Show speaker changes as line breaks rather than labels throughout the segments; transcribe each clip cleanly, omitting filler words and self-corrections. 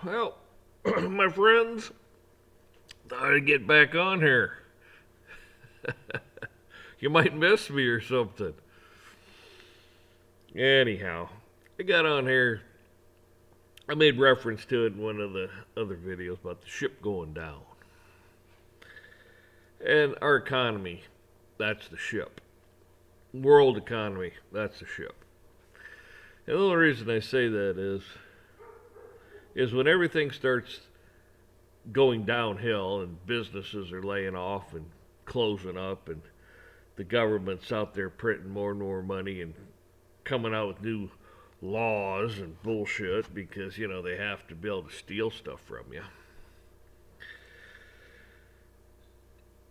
Well, my friends, thought I'd get back on here. You might miss me or something. Anyhow, I got on here. I made reference to it in one of the other videos about the ship going down. And our economy, that's the ship. World economy, that's the ship. And the only reason I say that is when everything starts going downhill and businesses are laying off and closing up and the government's out there printing more and more money and coming out with new laws and bullshit because, they have to be able to steal stuff from you.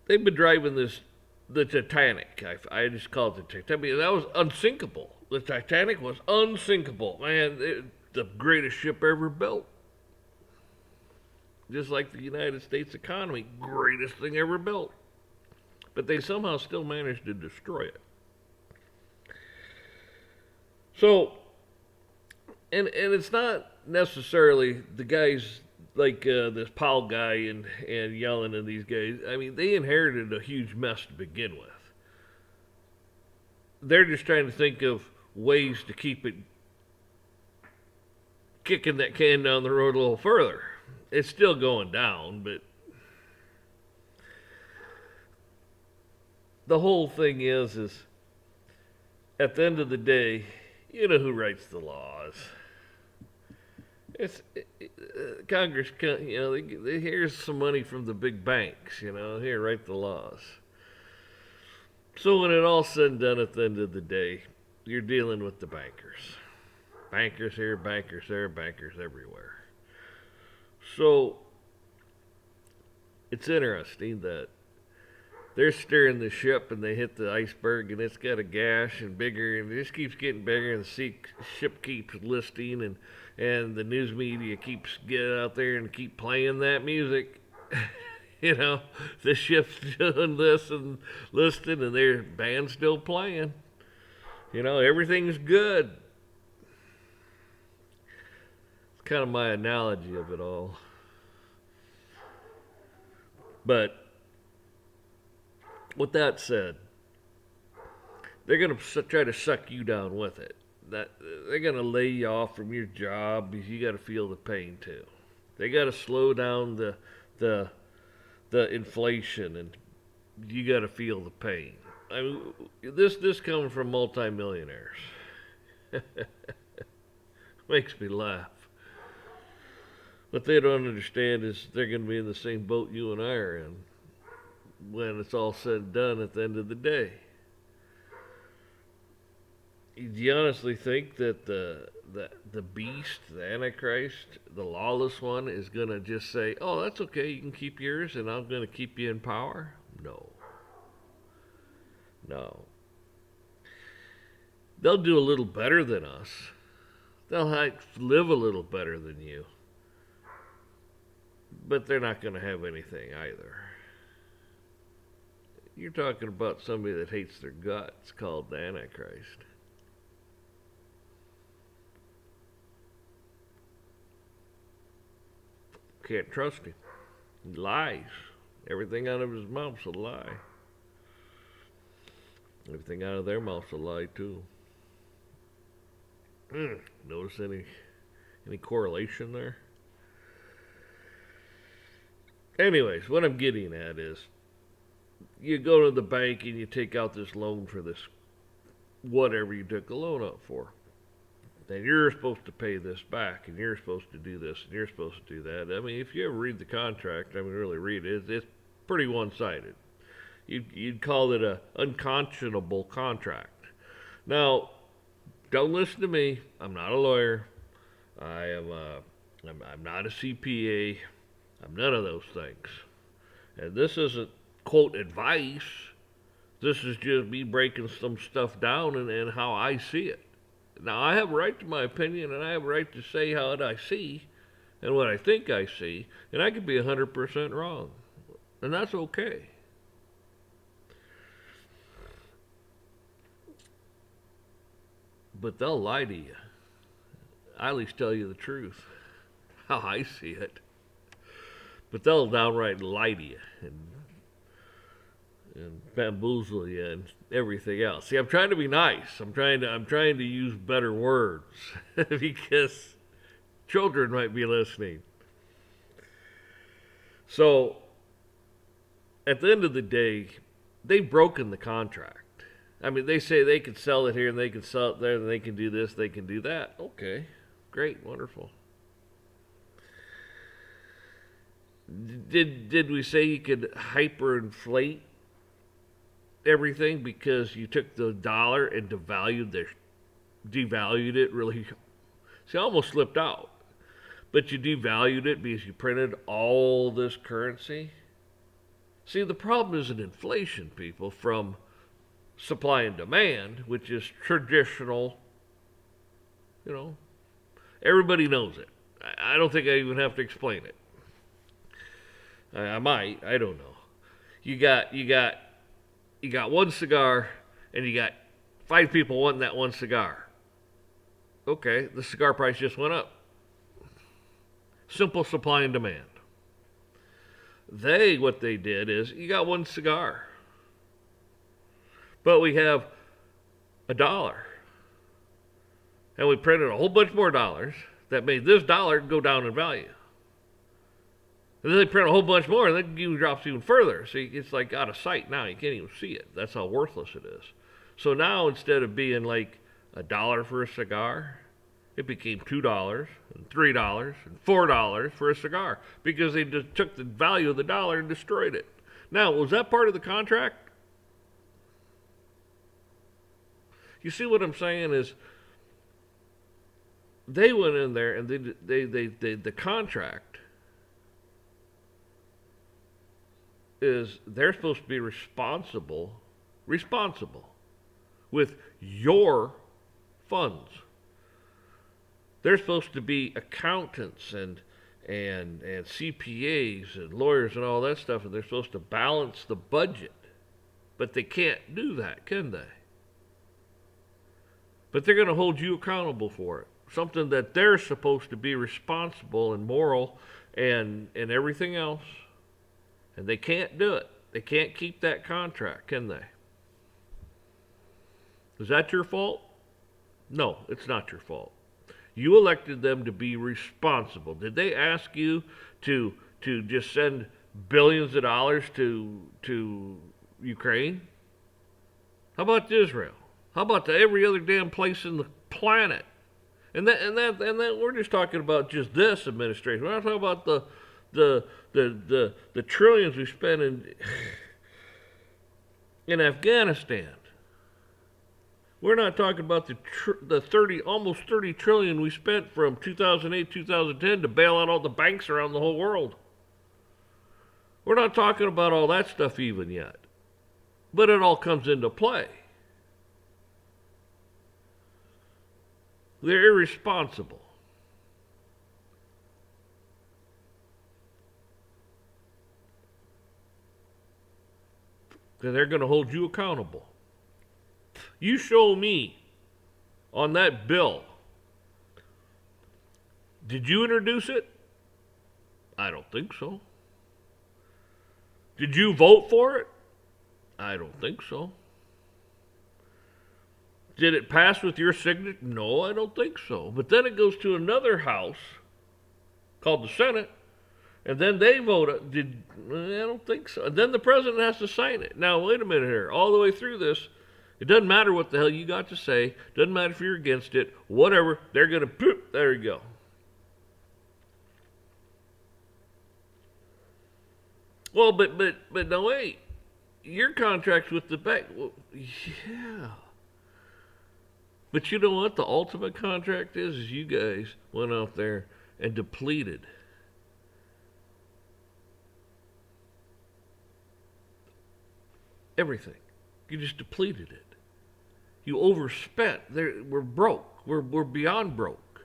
They've been driving the Titanic. I just call it the Titanic. That was unsinkable. The Titanic was unsinkable. Man, the greatest ship ever built. Just like the United States economy, greatest thing ever built. But they somehow still managed to destroy it. So, and it's not necessarily the guys like this Powell guy and Yellen and these guys. I mean, they inherited a huge mess to begin with. They're just trying to think of ways to keep it kicking that can down the road a little further. It's still going down, but the whole thing is at the end of the day, you know who writes the laws. It's Congress. Here's some money from the big banks. Here, write the laws. So when it all said and done, at the end of the day, you're dealing with the bankers. Bankers here, bankers there, bankers everywhere. So it's interesting that they're steering the ship and they hit the iceberg and it's got a gash and bigger and it just keeps getting bigger and the ship keeps listing and the news media keeps getting out there and keep playing that music. The ship's doing this and listing and their band's still playing. Everything's good. It's kind of my analogy of it all. But with that said, they're going to try to suck you down with it. That they're going to lay you off from your job because you got to feel the pain too. They got to slow down the inflation and you got to feel the pain. I mean, this coming from multimillionaires makes me laugh. What they don't understand is they're going to be in the same boat you and I are in when it's all said and done at the end of the day. Do you honestly think that the beast, the Antichrist, the lawless one, is going to just say, oh, that's okay, you can keep yours and I'm going to keep you in power? No. No. They'll do a little better than us. They'll live a little better than you. But they're not going to have anything either. You're talking about somebody that hates their guts called the Antichrist. Can't trust him. He lies. Everything out of his mouth's a lie. Everything out of their mouth's a lie too. Notice any correlation there? Anyways, what I'm getting at is you go to the bank and you take out this loan for this whatever you took a loan out for. Then you're supposed to pay this back and you're supposed to do this and you're supposed to do that. I mean, if you ever read the contract, really read it, it's pretty one-sided. You'd call it a unconscionable contract. Now, don't listen to me. I'm not a lawyer. I'm not a CPA. I'm none of those things. And this isn't, quote, advice. This is just me breaking some stuff down and how I see it. Now, I have a right to my opinion, and I have a right to say how I see and what I think I see, and I could be 100% wrong. And that's okay. But they'll lie to you. I at least tell you the truth. how I see it. But they'll downright lie to you and bamboozle you and everything else. See, I'm trying to be nice. I'm trying to use better words because children might be listening. So, at the end of the day, they've broken the contract. I mean, they say they can sell it here and they can sell it there and they can do this, they can do that. Okay, great, wonderful. Did we say you could hyperinflate everything because you took the dollar and devalued it really? See, I almost slipped out. But you devalued it because you printed all this currency. See, the problem isn't inflation, people, from supply and demand, which is traditional, everybody knows it. I don't think I even have to explain it. I might, I don't know. You got one cigar and you got 5 people wanting that one cigar. Okay, the cigar price just went up. Simple supply and demand. What they did is, you got one cigar, but we have $1, and we printed a whole bunch more dollars that made this dollar go down in value. And then they print a whole bunch more, and then it drops even further. See, it's like out of sight now. You can't even see it. That's how worthless it is. So now, instead of being like $1 for a cigar, it became $2 and $3 and $4 for a cigar because they just took the value of the dollar and destroyed it. Now, was that part of the contract? You see what I'm saying is they went in there and the contract is they're supposed to be responsible with your funds. They're supposed to be accountants and CPAs and lawyers and all that stuff, and they're supposed to balance the budget. But they can't do that, can they? But they're going to hold you accountable for it. Something that they're supposed to be responsible and moral and everything else. And they can't do it. They can't keep that contract, can they? Is that your fault? No, it's not your fault. You elected them to be responsible. Did they ask you to just send billions of dollars to Ukraine? How about Israel? How about to every other damn place in the planet? And that we're just talking about just this administration. We're not talking about the trillions we spent in Afghanistan. We're not talking about the almost 30 trillion we spent from 2008, 2010 to bail out all the banks around the whole world. We're not talking about all that stuff even yet. But it all comes into play. They're irresponsible. And they're going to hold you accountable. You show me on that bill. Did you introduce it? I don't think so. Did you vote for it? I don't think so. Did it pass with your signature? No, I don't think so. But then it goes to another house called the Senate, and then they vote. I don't think so. And then the president has to sign it. Now, wait a minute here. All the way through this, it doesn't matter what the hell you got to say. Doesn't matter if you're against it. Whatever. They're going to, poop. There you go. Well, but no, wait. Your contract's with the bank. Well, yeah. But you know what the ultimate contract is? Is you guys went out there and depleted everything. You just depleted it. You overspent. We're broke. We're beyond broke.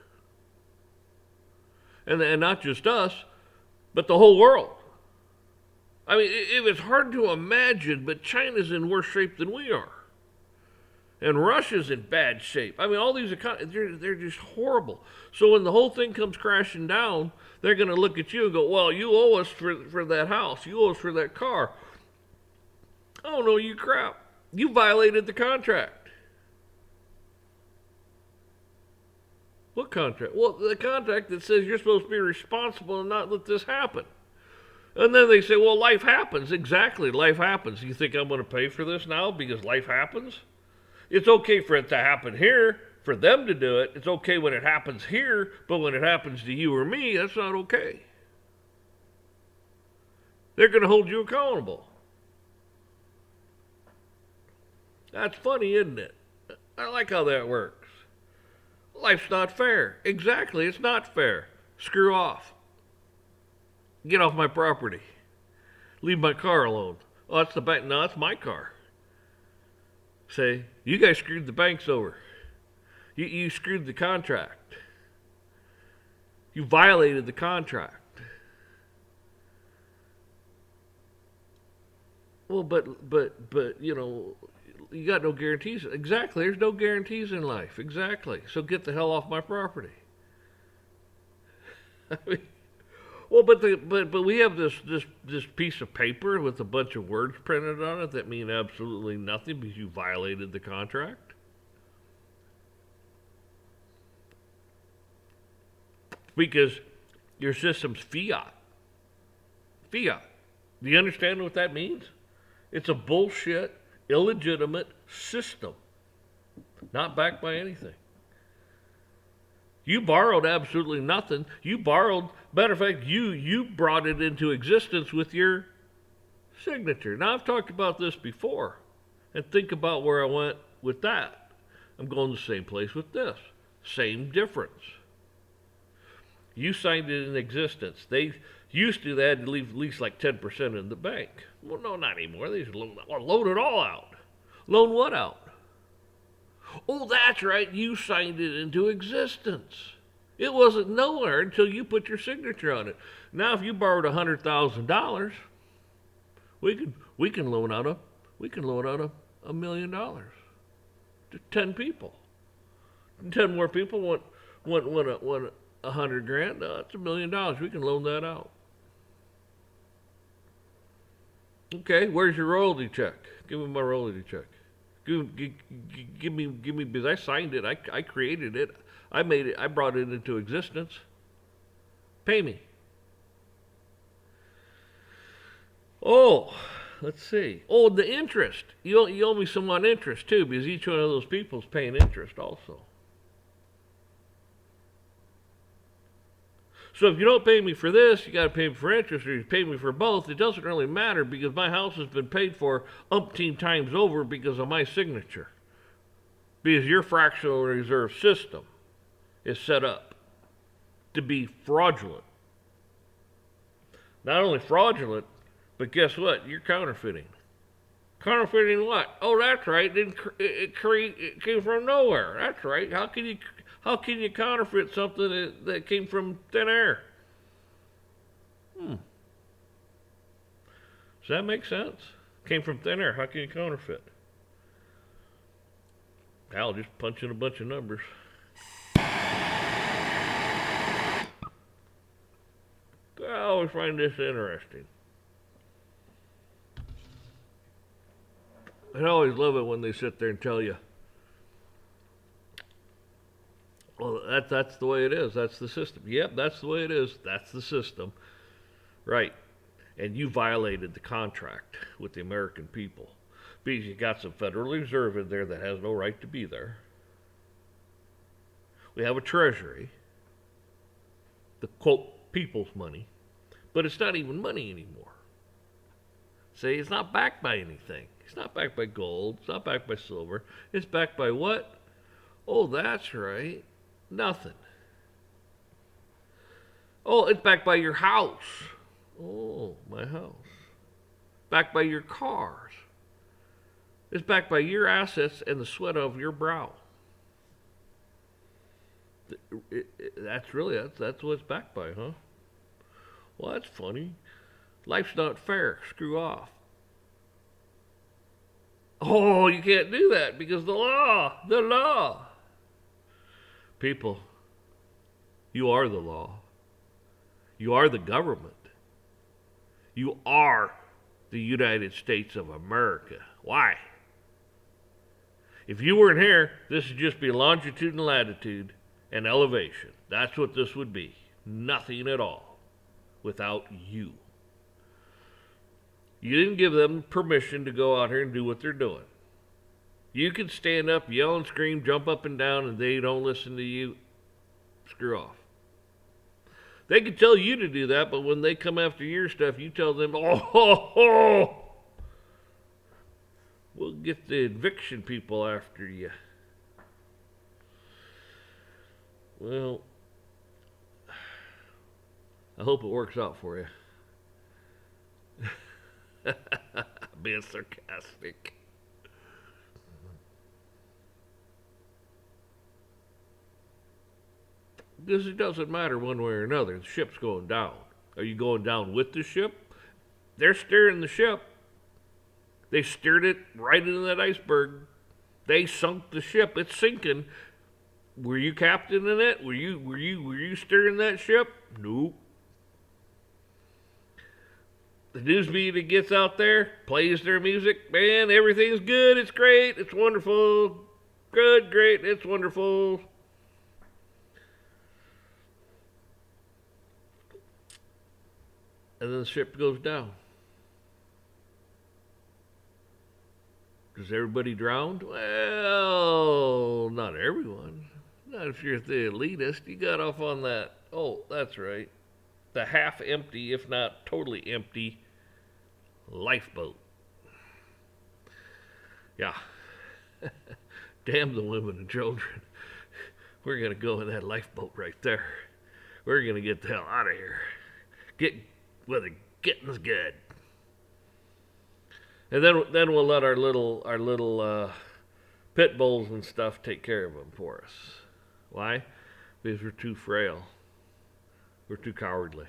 And not just us, but the whole world. I mean, it was hard to imagine, but China's in worse shape than we are. And Russia's in bad shape. I mean, all these they're just horrible. So when the whole thing comes crashing down, they're going to look at you and go, well, you owe us for that house. You owe us for that car. Oh, no, you crap. You violated the contract. What contract? Well, the contract that says you're supposed to be responsible and not let this happen. And then they say, well, life happens. Exactly, life happens. You think I'm going to pay for this now because life happens? It's okay for it to happen here, for them to do it. It's okay when it happens here, but when it happens to you or me, that's not okay. They're going to hold you accountable. That's funny, isn't it? I like how that works. Life's not fair. Exactly, it's not fair. Screw off. Get off my property. Leave my car alone. Oh, that's the bank. No, that's my car. Say, you guys screwed the banks over. You screwed the contract. You violated the contract. Well, but you know, you got no guarantees. Exactly. There's no guarantees in life. Exactly. So get the hell off my property. I mean, well, but we have this piece of paper with a bunch of words printed on it that mean absolutely nothing because you violated the contract. Because your system's fiat. Fiat. Do you understand what that means? It's a bullshit, illegitimate system, not backed by anything. You borrowed absolutely nothing. You borrowed, matter of fact, you brought it into existence with your signature. Now, I've talked about this before, and think about where I went with that. I'm going the same place with this. Same difference. You signed it in existence. They used to, they had to leave at least like 10% in the bank. Well, no, not anymore. They just loan it all out. Loan what out? Oh, that's right. You signed it into existence. It wasn't nowhere until you put your signature on it. Now, if you borrowed $100,000, we can loan out $1 million to 10 people. 10 more people want $100,000. That's $1 million. We can loan that out. Okay, where's your royalty check? Give me my royalty check. Give me, because I signed it. I created it. I made it. I brought it into existence. Pay me. Oh, let's see. Oh, the interest. You owe me some on interest too, because each one of those people is paying interest also. So if you don't pay me for this, you got to pay me for interest, or you pay me for both. It doesn't really matter because my house has been paid for umpteen times over because of my signature. Because your fractional reserve system is set up to be fraudulent. Not only fraudulent, but guess what? You're counterfeiting. Counterfeiting what? Oh, that's right. It came from nowhere. That's right. How can you counterfeit something that came from thin air? Does that make sense? Came from thin air. How can you counterfeit? I'll just punch in a bunch of numbers. I always find this interesting. I always love it when they sit there and tell you, well, that's the way it is. That's the system. Yep, that's the way it is. That's the system. Right. And you violated the contract with the American people because you got some Federal Reserve in there that has no right to be there. We have a Treasury, the quote, people's money, but it's not even money anymore. See, it's not backed by anything. It's not backed by gold. It's not backed by silver. It's backed by what? Oh, that's right. Nothing. Oh, it's backed by your house. Oh, my house. Backed by your cars. It's backed by your assets and the sweat of your brow. That's what it's backed by, huh? Well, that's funny. Life's not fair. Screw off. Oh, you can't do that because the law. People, you are the law. You are the government. You are the United States of America. Why? If you weren't here, this would just be longitude and latitude and elevation. That's what this would be. Nothing at all without you. You didn't give them permission to go out here and do what they're doing. You can stand up, yell and scream, jump up and down, and they don't listen to you. Screw off. They can tell you to do that, but when they come after your stuff, you tell them, oh, we'll get the eviction people after you. Well, I hope it works out for you. Being sarcastic. Because it doesn't matter one way or another. The ship's going down. Are you going down with the ship? They're steering the ship. They steered it right into that iceberg. They sunk the ship. It's sinking. Were you captaining it? Were you steering that ship? Nope. The news media gets out there, plays their music. Man, everything's good. It's great. It's wonderful. Good, great. It's wonderful. And then the ship goes down. Does everybody drowned? Well, not everyone. Not if you're the elitist. You got off on that. Oh, that's right. The half empty, if not totally empty, lifeboat. Yeah. Damn the women and children. We're going to go in that lifeboat right there. We're going to get the hell out of here. Get where the getting's good. And then we'll let our little pit bulls and stuff take care of them for us. Why? Because we're too frail. We're too cowardly.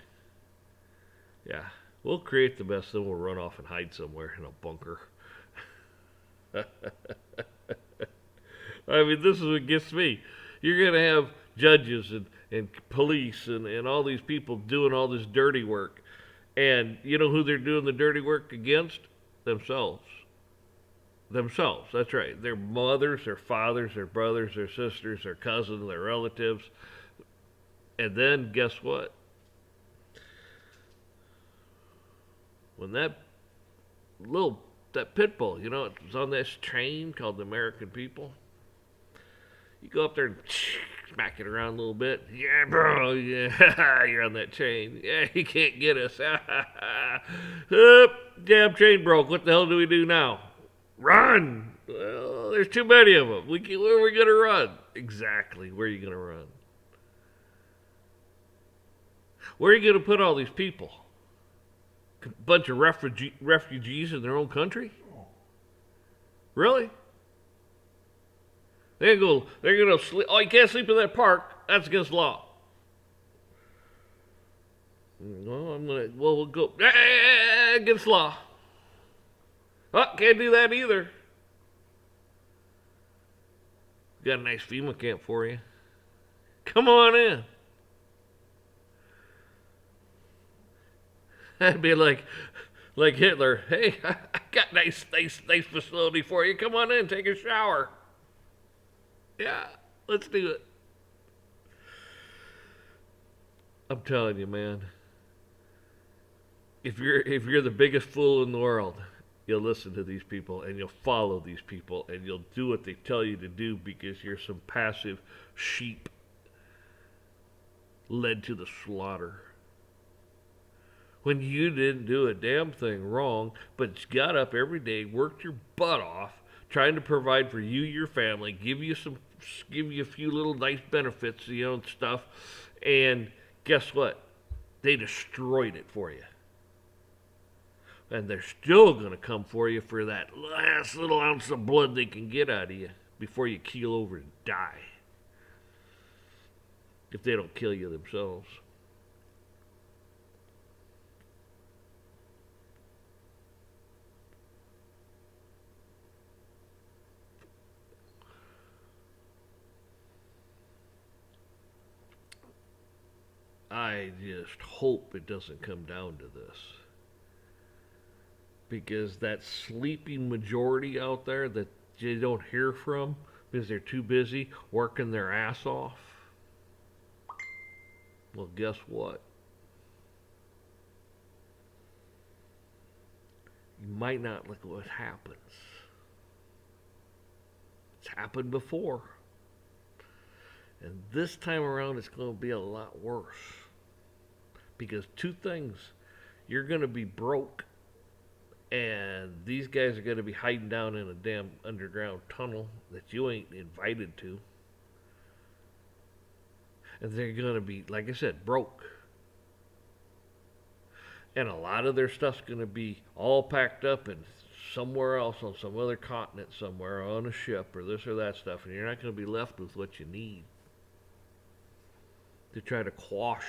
Yeah. We'll create the mess, then we'll run off and hide somewhere in a bunker. I mean, this is what gets me. You're going to have judges and police and all these people doing all this dirty work. And you know who they're doing the dirty work against? Themselves. Themselves, that's right. Their mothers, their fathers, their brothers, their sisters, their cousins, their relatives. And then, guess what? When that pit bull, you know, it was on this train called the American People. You go up there and smack it around a little bit. Yeah, bro, yeah, you're on that chain. Yeah, you can't get us. Damn chain broke. What the hell do we do now? Run! Well, there's too many of them. Where are we going to run? Exactly. Where are you going to run? Where are you going to put all these people? A bunch of refugees in their own country? Really? They're going to sleep. Oh, you can't sleep in that park. That's against law. Well, we'll go against law. Oh, can't do that either. Got a nice FEMA camp for you. Come on in. That'd be like Hitler. Hey, I got nice facility for you. Come on in, take a shower. Yeah, let's do it. I'm telling you, man. If you're the biggest fool in the world, you'll listen to these people and you'll follow these people and you'll do what they tell you to do because you're some passive sheep led to the slaughter. When you didn't do a damn thing wrong, but got up every day, worked your butt off, trying to provide for you, your family, give you a few little nice benefits, you know, and stuff, and guess what? They destroyed it for you. And they're still going to come for you for that last little ounce of blood they can get out of you before you keel over and die. If they don't kill you themselves. I just hope it doesn't come down to this. Because that sleeping majority out there that you don't hear from because they're too busy working their ass off, well, guess what? You might not look at what happens. It's happened before. And this time around, it's going to be a lot worse. Because two things: you're going to be broke, and these guys are going to be hiding down in a damn underground tunnel that you ain't invited to. And they're going to be, like I said, broke. And a lot of their stuff's going to be all packed up and somewhere else on some other continent somewhere on a ship or this or that stuff, and you're not going to be left with what you need to try to quash.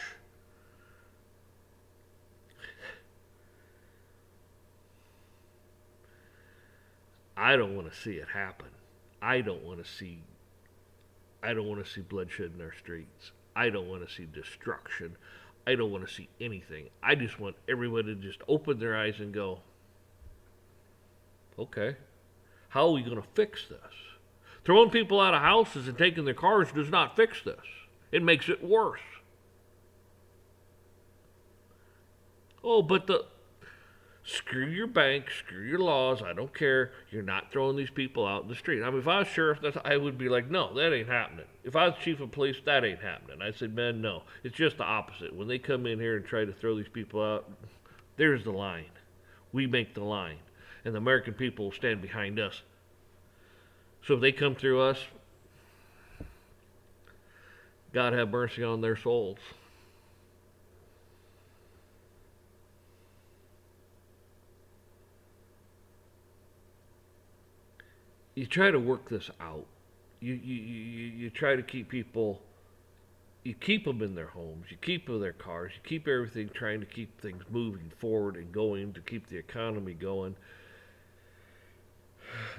I don't want to see it happen. I don't want to see bloodshed in our streets. I don't want to see destruction. I don't want to see anything. I just want everybody to just open their eyes and go, okay, how are we going to fix this? Throwing people out of houses and taking their cars does not fix this. It makes it worse. Oh, but screw your bank, screw your laws, I don't care. You're not throwing these people out in the street. I mean, if I was sheriff, I would be like, no, that ain't happening. If I was chief of police, that ain't happening. I said, man, no. It's just the opposite. When they come in here and try to throw these people out, there's the line. We make the line. And the American people will stand behind us. So if they come through us, God have mercy on their souls. You try to work this out. You try to keep people, you keep them in their homes, you keep them in their cars, you keep everything, trying to keep things moving forward and going to keep the economy going.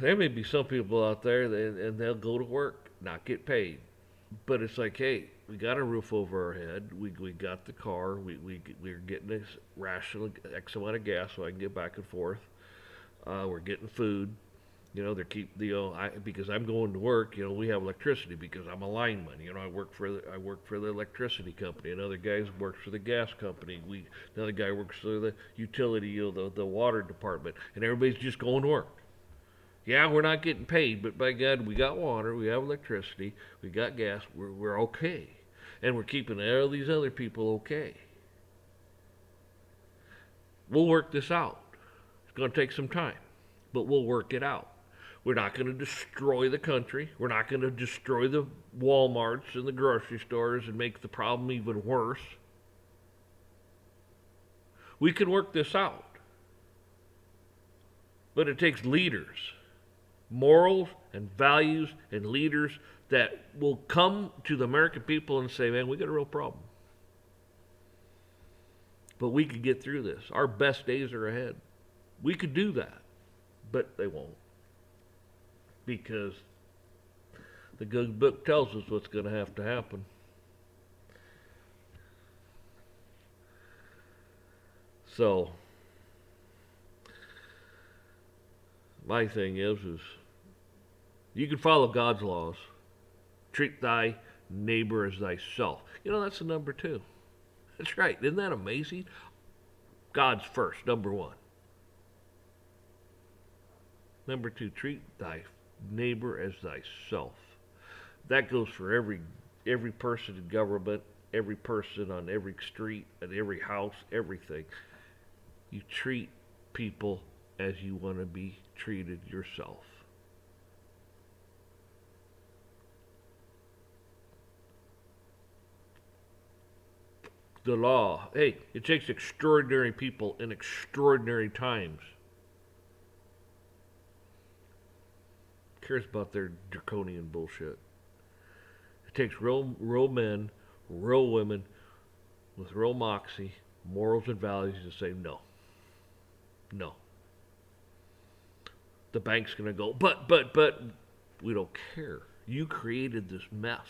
There may be some people out there and they'll go to work, not get paid. But it's like, hey, we got a roof over our head. We got the car. We're getting this rational X amount of gas so I can get back and forth. We're getting food. You know, because I'm going to work. You know, we have electricity because I'm a lineman. You know, I work for the electricity company. Another guy works for the gas company. Another guy works for the utility, you know, the water department, and everybody's just going to work. Yeah, we're not getting paid, but by God, we got water, we have electricity, we got gas. We're okay, and we're keeping all these other people okay. We'll work this out. It's going to take some time, but we'll work it out. We're not going to destroy the country. We're not going to destroy the Walmarts and the grocery stores and make the problem even worse. We can work this out. But it takes leaders, morals and values and leaders that will come to the American people and say, man, we got a real problem. But we could get through this. Our best days are ahead. We could do that, but they won't. Because the good book tells us what's going to have to happen. So, my thing is you can follow God's laws. Treat thy neighbor as thyself. You know, that's the number 2. That's right. Isn't that amazing? God's first, number 1. Number 2, treat thy neighbor as thyself. That goes for every person in government, every person on every street, at every house, everything. You treat people as you want to be treated yourself. The law. Hey, it takes extraordinary people in extraordinary times. Cares about their draconian bullshit. It takes real men, real women with real moxie, morals and values to say no. No. The bank's going to go, but we don't care. You created this mess.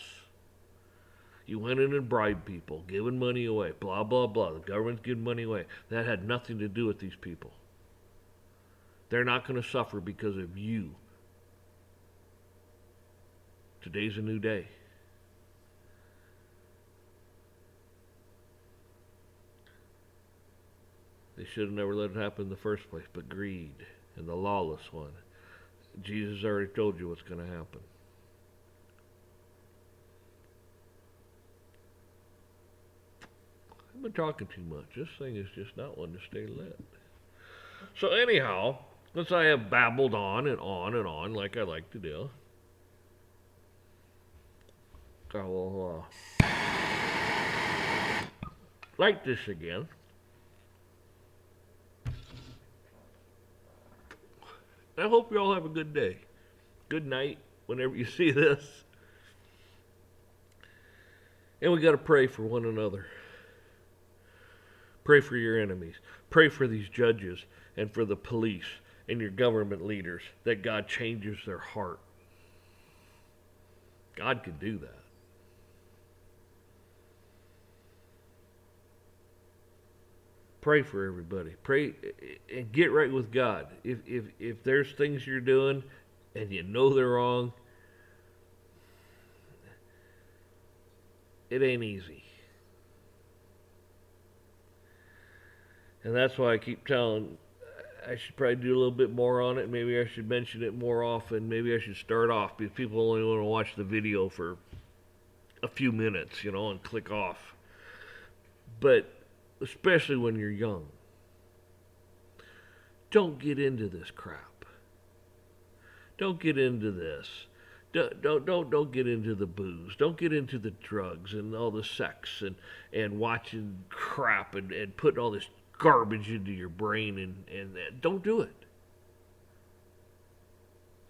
You went in and bribed people, giving money away, blah, blah, blah. The government's giving money away. That had nothing to do with these people. They're not going to suffer because of you. Today's a new day. They should have never let it happen in the first place, but greed and the lawless one. Jesus already told you what's going to happen. I've been talking too much. This thing is just not one to stay lit. So anyhow, since I have babbled on and on and on like I like to do, I will like this again. I hope you all have a good day. Good night whenever you see this. And we got to pray for one another. Pray for your enemies. Pray for these judges and for the police and your government leaders that God changes their heart. God can do that. Pray for everybody. Pray and get right with God. If there's things you're doing and you know they're wrong, it ain't easy. And that's why I keep telling, I should probably do a little bit more on it. Maybe I should mention it more often. Maybe I should start off because people only want to watch the video for a few minutes, and click off. But especially when you're young, don't get into this crap. Don't get into this. Don't get into the booze. Don't get into the drugs and all the sex and watching crap and putting all this garbage into your brain and don't do it.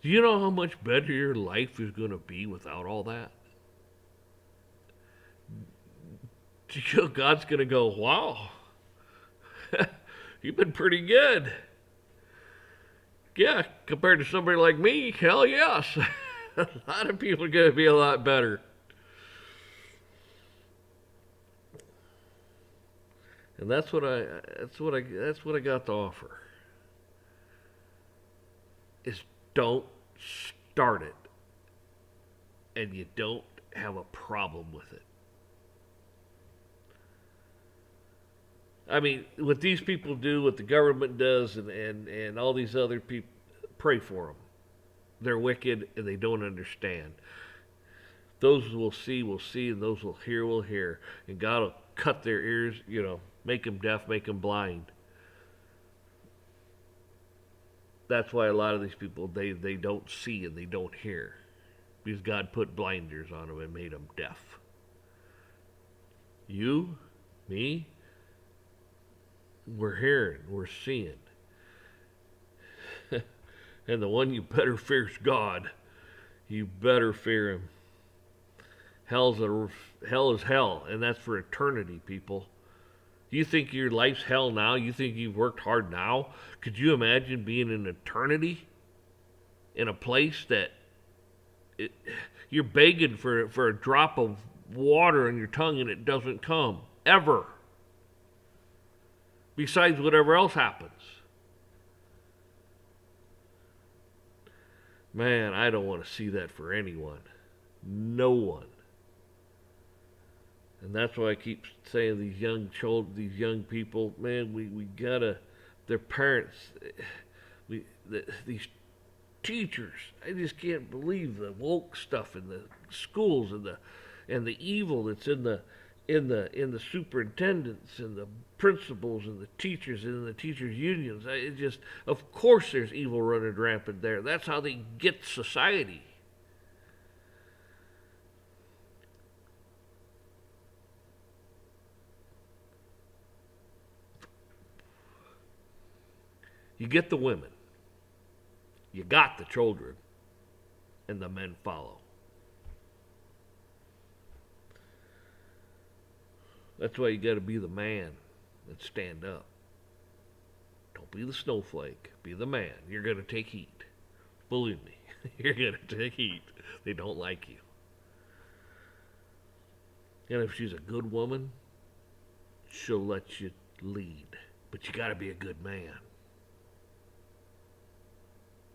Do you know how much better your life is going to be without all that? Do you know God's going to go, wow, you've been pretty good. Yeah, compared to somebody like me, hell yes. A lot of people are going to be a lot better. And that's what I got to offer. Is don't start it, and you don't have a problem with it. I mean, what these people do, what the government does, and all these other people, pray for them. They're wicked and they don't understand. Those who will see, and those who will hear. And God will cut their ears, make them deaf, make them blind. That's why a lot of these people, they don't see and they don't hear. Because God put blinders on them and made them deaf. You, me, we're hearing, we're seeing. And the one you better fear is God. You better fear him. Hell is hell, and that's for eternity, people. You think your life's hell now? You think you've worked hard now? Could you imagine being in eternity in a place that you're begging for a drop of water on your tongue and it doesn't come ever? Besides whatever else happens. Man, I don't want to see that for anyone. No one. And that's why I keep saying these young children, these young people, man, we gotta, their parents, these teachers, I just can't believe the woke stuff in the schools and the evil that's in the superintendents and the principals and the teachers and the teachers unions. Of course there's evil running rampant there. That's how they get society. You get the women, you got the children, and the men follow. That's why you got to be the man and stand up. Don't be the snowflake. Be the man. You're going to take heat. Believe me, you're going to take heat. They don't like you. And if she's a good woman, she'll let you lead. But you gotta be a good man.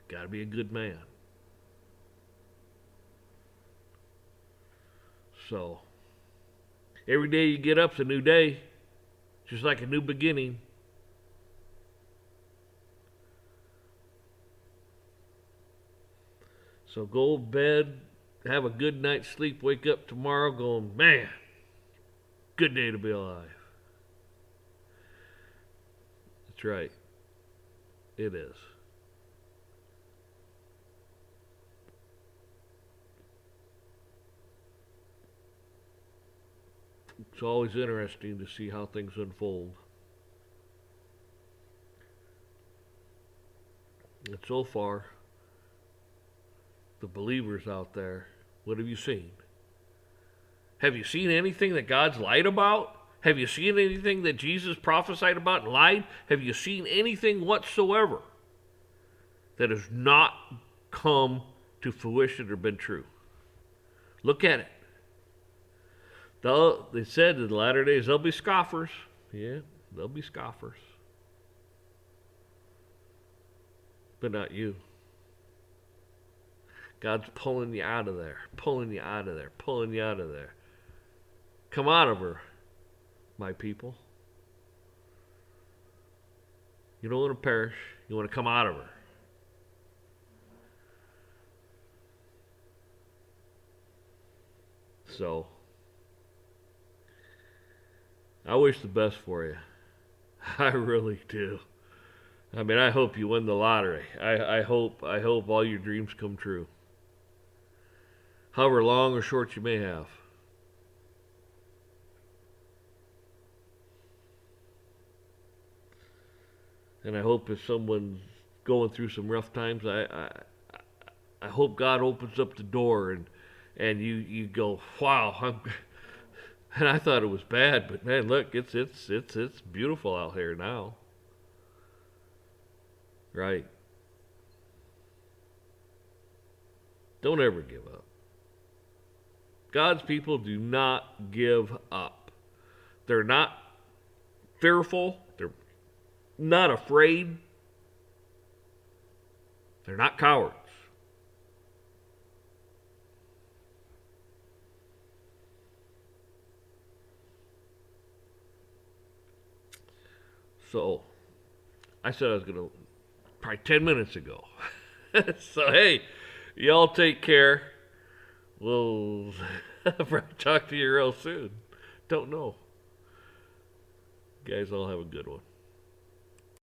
Gotta be a good man. So, every day you get up's a new day, just like a new beginning. So go to bed, have a good night's sleep, wake up tomorrow going, man, good day to be alive. That's right. It is. It's always interesting to see how things unfold. And so far, the believers out there, what have you seen? Have you seen anything that God's lied about? Have you seen anything that Jesus prophesied about and lied? Have you seen anything whatsoever that has not come to fruition or been true? Look at it. They said in the latter days there'll be scoffers. Yeah, there'll be scoffers. But not you. God's pulling you out of there, pulling you out of there, pulling you out of there. Come out of her, my people. You don't want to perish. You want to come out of her. So, I wish the best for you. I really do. I mean, I hope you win the lottery. I hope all your dreams come true. However long or short you may have. And I hope if someone's going through some rough times, I hope God opens up the door and you go, wow, and I thought it was bad, but man, look, it's beautiful out here now. Right? Don't ever give up. God's people do not give up. They're not fearful. They're not afraid. They're not cowards. So, I said I was going to, probably 10 minutes ago. So, hey, y'all take care. We'll talk to you real soon. Don't know. Guys, all have a good one.